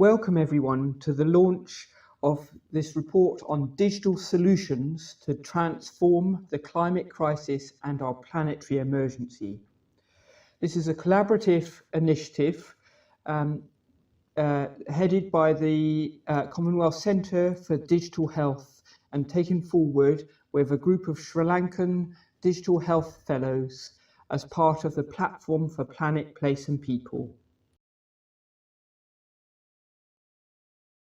Welcome everyone to the launch of this report on digital solutions to transform the climate crisis and our planetary emergency. This is a collaborative initiative headed by the Commonwealth Centre for Digital Health and taken forward with a group of Sri Lankan digital health fellows as part of the Platform for Planet, Place and People.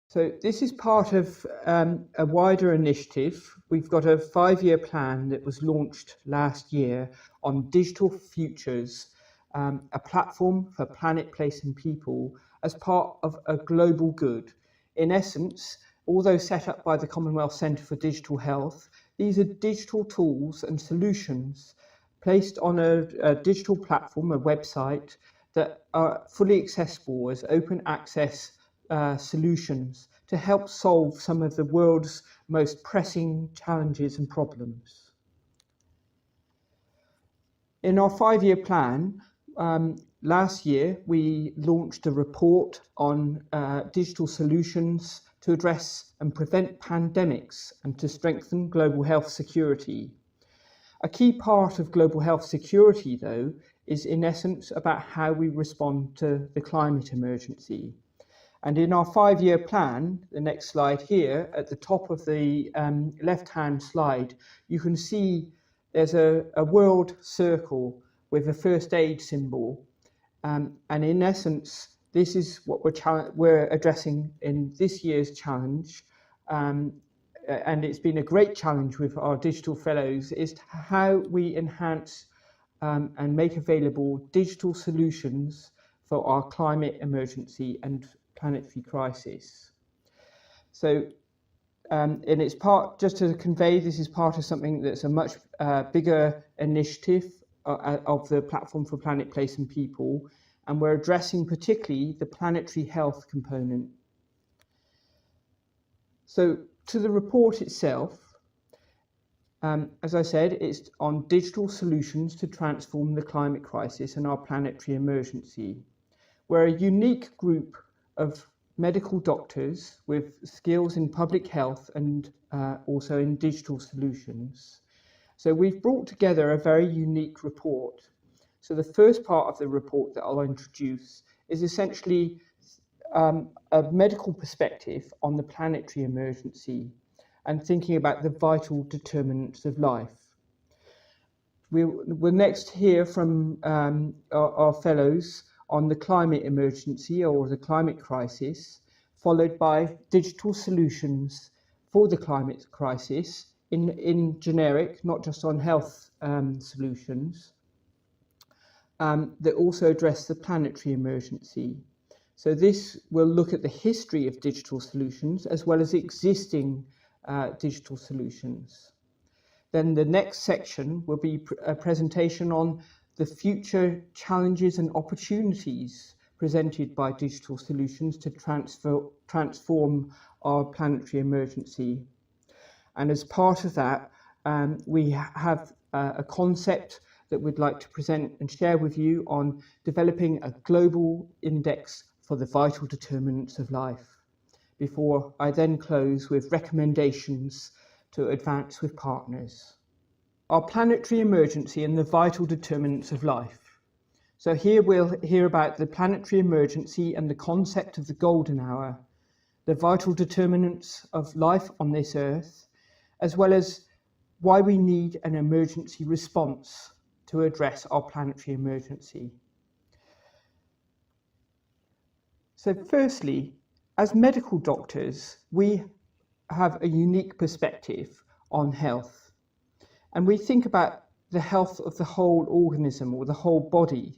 So this is part of a wider initiative. We've got a 5-year plan that was launched last year on digital futures, a platform for planet, place and people as part of a global good. In essence, although set up by the Commonwealth Centre for Digital Health, these are digital tools and solutions placed on a digital platform, a website, that are fully accessible as open access solutions to help solve some of the world's most pressing challenges and problems. In our 5-year plan, last year we launched a report on digital solutions to address and prevent pandemics and to strengthen global health security. A key part of global health security, though, is in essence about how we respond to the climate emergency. And in our 5-year plan, the next slide here, at the top of the left-hand slide, you can see there's a world circle with a first aid symbol. And in essence, this is what we're addressing in this year's challenge. And it's been a great challenge with our digital fellows, is how we enhance and make available digital solutions for our climate emergency and planetary crisis. So, and it's part, just to convey, this is part of something that's a much bigger initiative of the Platform for Planet, Place and People, and we're addressing particularly the planetary health component. So, to the report itself, as I said, it's on digital solutions to transform the climate crisis and our planetary emergency. We're a unique group of medical doctors with skills in public health and also in digital solutions. So we've brought together a very unique report. So the first part of the report that I'll introduce is essentially a medical perspective on the planetary emergency and thinking about the vital determinants of life. We'll next hear from our fellows on the climate emergency or the climate crisis, followed by digital solutions for the climate crisis in generic, not just on health solutions, that also address the planetary emergency. So this will look at the history of digital solutions as well as existing digital solutions. Then the next section will be a presentation on the future challenges and opportunities presented by digital solutions to transform our planetary emergency. And as part of that, we have a concept that we'd like to present and share with you on developing a global index for the vital determinants of life, before I then close with recommendations to advance with partners. Our planetary emergency and the vital determinants of life. So here we'll hear about the planetary emergency and the concept of the golden hour, the vital determinants of life on this earth, as well as why we need an emergency response to address our planetary emergency. So firstly, as medical doctors, we have a unique perspective on health. And we think about the health of the whole organism or the whole body.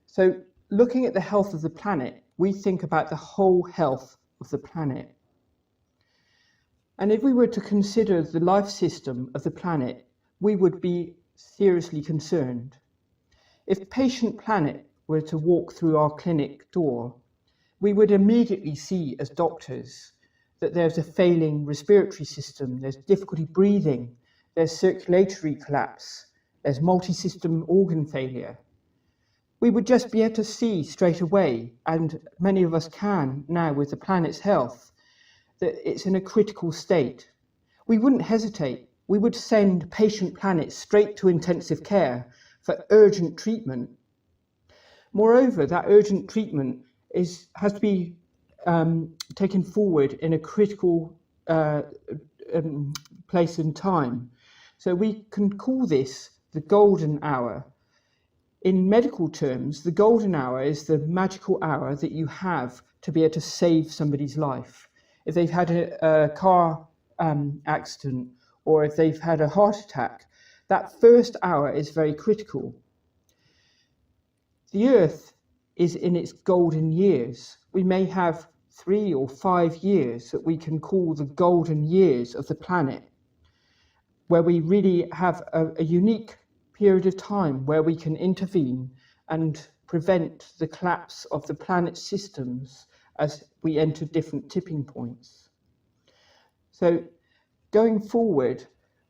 So looking at the health of the planet, we think about the whole health of the planet. And if we were to consider the life system of the planet, we would be seriously concerned. If Patient Planet were to walk through our clinic door, we would immediately see as doctors that there's a failing respiratory system, there's difficulty breathing, there's circulatory collapse, there's multi-system organ failure. we would just be able to see straight away, and many of us can now with the planet's health, that it's in a critical state. We wouldn't hesitate. We would send patient planets straight to intensive care for urgent treatment. Moreover, that urgent treatment has to be taken forward in a critical place and time. So we can call this the golden hour. In medical terms, the golden hour is the magical hour that you have to be able to save somebody's life. If they've had a car accident, or if they've had a heart attack, that first hour is very critical. The Earth is in its golden years. We may have 3 or 5 years that we can call the golden years of the planet, where we really have a unique period of time where we can intervene and prevent the collapse of the planet's systems as we enter different tipping points. So going forward,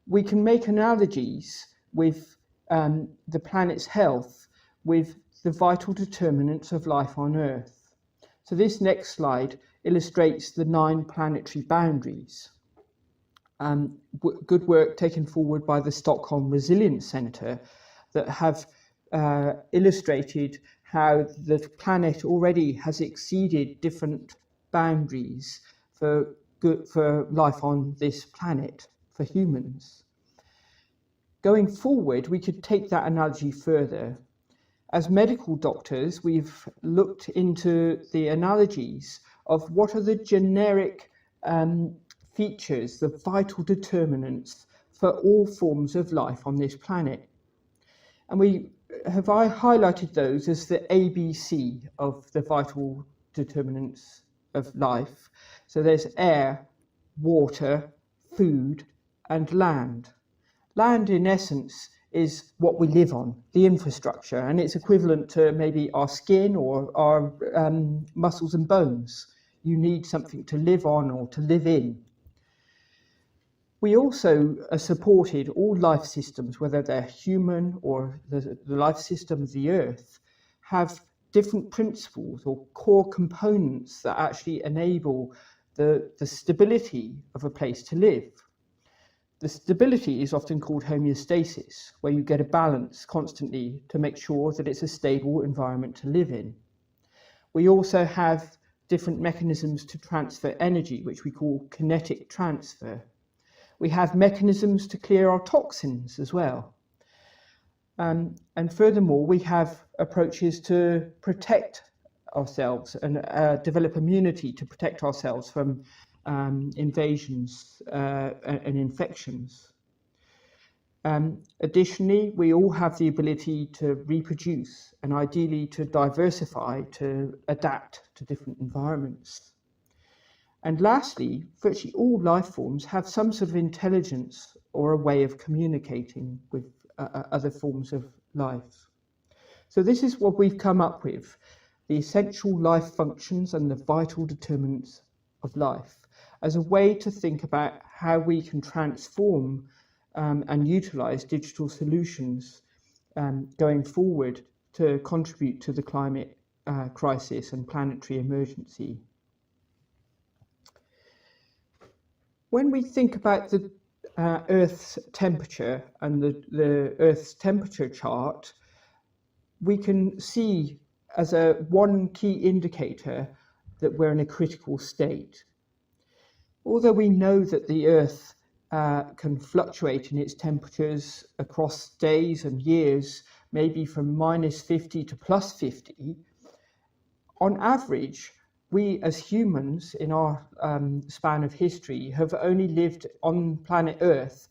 we can make analogies with the planet's health with the vital determinants of life on Earth. So this next slide illustrates the 9 planetary boundaries. Good work taken forward by the Stockholm Resilience Centre that have illustrated how the planet already has exceeded different boundaries for life on this planet, for humans. Going forward, we could take that analogy further. As medical doctors, we've looked into the analogies of what are the generic features, the vital determinants for all forms of life on this planet. And I highlighted those as the ABC of the vital determinants of life. So there's air, water, food, and land. Land, in essence, is what we live on, the infrastructure, and it's equivalent to maybe our skin or our muscles and bones. You need something to live on or to live in. We also supported all life systems, whether they're human or the life system of the Earth, have different principles or core components that actually enable the stability of a place to live. The stability is often called homeostasis, where you get a balance constantly to make sure that it's a stable environment to live in. We also have different mechanisms to transfer energy, which we call kinetic transfer. We have mechanisms to clear our toxins as well. And furthermore, we have approaches to protect ourselves and develop immunity to protect ourselves from invasions and infections. Additionally, we all have the ability to reproduce and ideally to diversify, to adapt to different environments. And lastly, virtually all life forms have some sort of intelligence or a way of communicating with other forms of life. So this is what we've come up with, the essential life functions and the vital determinants of life, as a way to think about how we can transform and utilize digital solutions going forward to contribute to the climate crisis and planetary emergency. When we think about the Earth's temperature and the Earth's temperature chart, we can see as one key indicator that we're in a critical state. Although we know that the Earth can fluctuate in its temperatures across days and years, maybe from -50 to +50, on average, we as humans in our span of history have only lived on planet Earth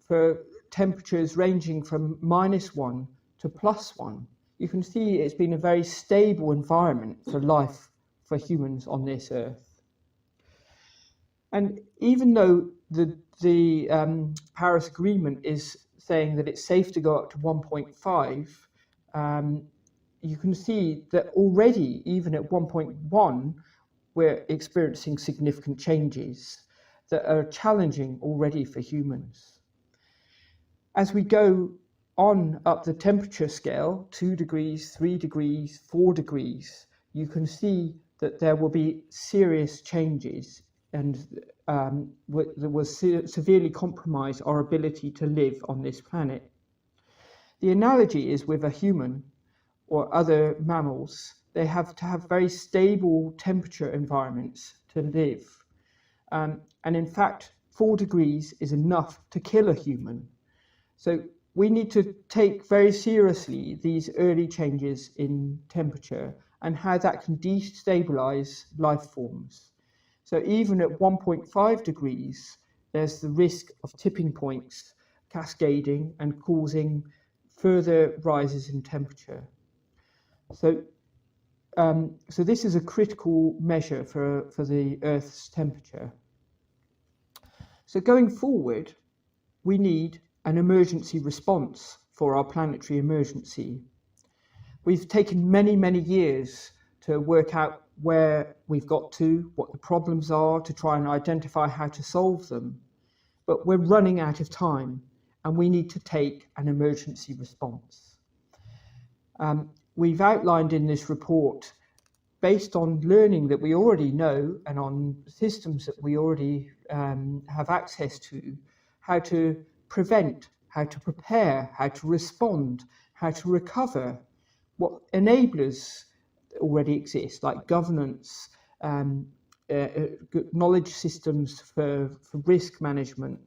for temperatures ranging from -1 to +1. You can see it's been a very stable environment for life for humans on this Earth. And even though the Paris Agreement is saying that it's safe to go up to 1.5, you can see that already, even at 1.1, we're experiencing significant changes that are challenging already for humans. As we go on up the temperature scale, 2 degrees, 3 degrees, 4 degrees, you can see that there will be serious changes and that will severely compromise our ability to live on this planet. The analogy is with a human or other mammals. They have to have very stable temperature environments to live. And in fact, 4 degrees is enough to kill a human. So we need to take very seriously these early changes in temperature and how that can destabilize life forms. So even at 1.5 degrees, there's the risk of tipping points cascading and causing further rises in temperature. So this is a critical measure for the Earth's temperature. So going forward, we need an emergency response for our planetary emergency. We've taken many, many years to work out where we've got to, what the problems are, to try and identify how to solve them. But we're running out of time and we need to take an emergency response. We've outlined in this report, based on learning that we already know and on systems that we already have access to, how to prevent, how to prepare, how to respond, how to recover, what enablers already exist, like governance, knowledge systems for risk management,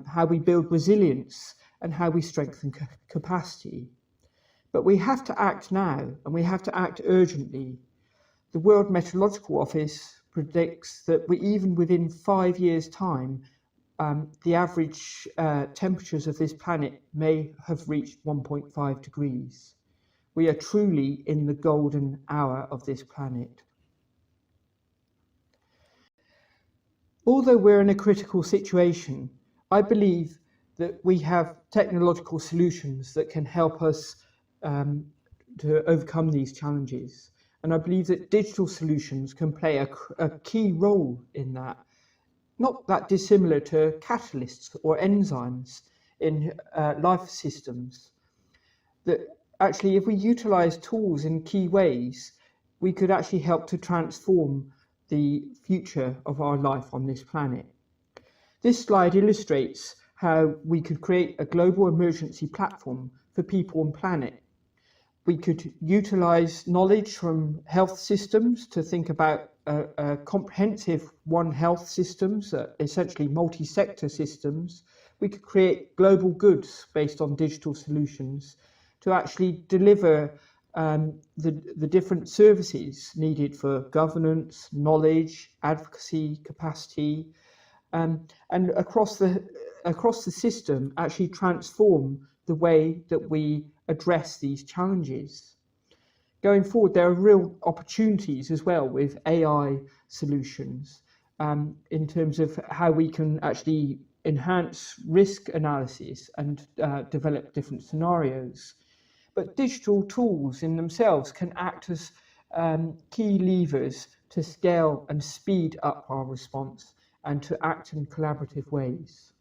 how we build resilience, and how we strengthen capacity. But we have to act now, and we have to act urgently. The World Meteorological Office predicts that even within 5 years' time, the average temperatures of this planet may have reached 1.5 degrees. We are truly in the golden hour of this planet. Although we're in a critical situation, I believe that we have technological solutions that can help us to overcome these challenges. And I believe that digital solutions can play a key role in that. Not that dissimilar to catalysts or enzymes in life systems. That actually, if we utilize tools in key ways, we could actually help to transform the future of our life on this planet. This slide illustrates how we could create a global emergency platform for people and planet. We could utilize knowledge from health systems to think about a comprehensive One Health systems, essentially multi-sector systems. We could create global goods based on digital solutions to actually deliver the different services needed for governance, knowledge, advocacy, capacity, and across the system actually transform the way that we address these challenges. Going forward, there are real opportunities as well with AI solutions in terms of how we can actually enhance risk analysis and develop different scenarios. But digital tools in themselves can act as key levers to scale and speed up our response and to act in collaborative ways.